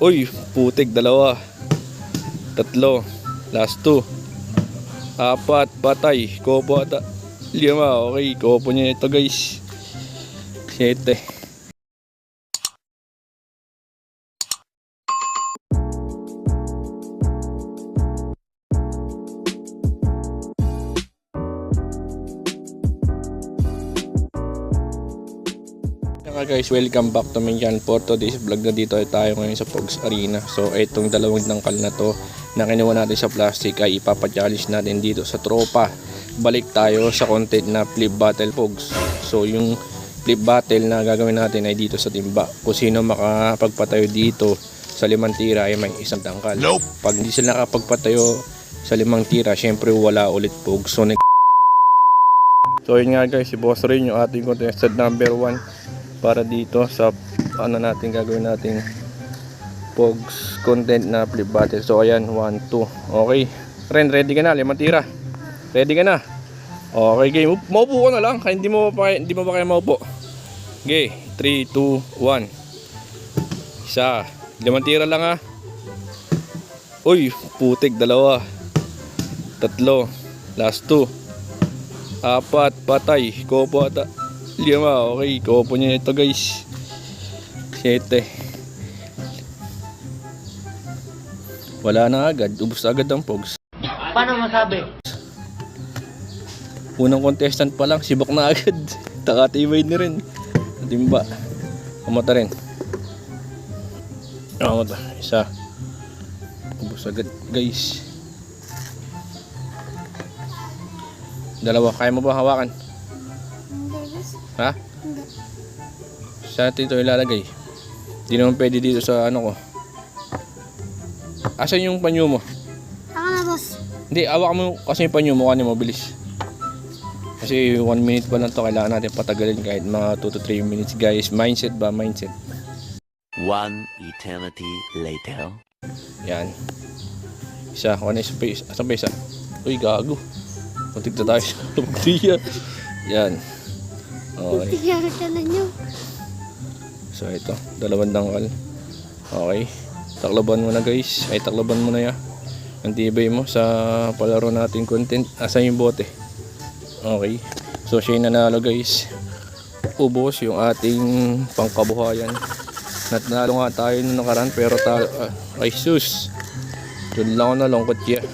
Uy, putik, dalawa. Tatlo. Last two. Apat, patay. Kopo ata. Lima, okay. Kopo niya ito guys. 7. Guys, welcome back to my channel. For today's vlog na dito ay tayo ngayon sa Pogs Arena. So itong dalawang dangkal na to na kinuha natin sa plastic ay ipapa-challenge natin dito sa tropa. Balik tayo sa content na flip battle Pogs. So yung flip battle na gagawin natin ay dito sa timba. Kung sino makapagpatayo dito sa 5 tira ay may isang dangkal. Pag hindi sila nakapagpatayo sa 5 tira, syempre wala ulit Pogs. So yun nga guys, si Boss Rain yung ating contestant number 1 para dito sa ano natin gagawin nating Pogs content na flip battle. So ayan, 1, 2. Okay Ren, ready ka na? 5 tira, ready ka na? Okay, game. Maupo ka na lang, hindi mo pa kaya maupo. Okay, 3, 2, 1. Isa, 5 tira lang ha. Uy, putik, dalawa. Tatlo. Last 2. Apat, patay. Kopo ata. 5, okay. Kopo niya ito guys. 7. Wala na agad. Ubus agad ang Pogs. Paano masabi? Unang contestant pa lang, sibok na agad. Takatibay na rin. Timba. Kamata rin. Kamata. Isa. Ubus agad guys. Dalawa. Kaya mo ba hawakan? Ha? Hindi. Saan natin ito ilalagay? Hindi naman pwede dito sa ano ko. Asan yung panyo mo? Ako na, boss. Hindi, awak mo kasi yung panyo mo. Kanin mo, bilis. Kasi 1 minute pa lang to. Kailangan natin patagalin kahit mga 2 to 3 minutes guys. Mindset ba? Mindset. 1 eternity later. Yan. Isa. Ano isa pa isa? Asan pa isa? Uy, gago. Puntik na tayo sa pagdiya. Yan. Okay. Tigyan ka na nyo. So ito, 2 dangkal. Okay. Taklaban mo na guys. Ay, taklaban mo na ya. Ang tibay mo sa palaro natin content. Asan yung bote? Okay. So siya yung nanalo guys. Ubos yung ating pangkabuhayan. Natalo nga tayo nung nakaraan pero ay sus. Doon lang ako nalungkot siya.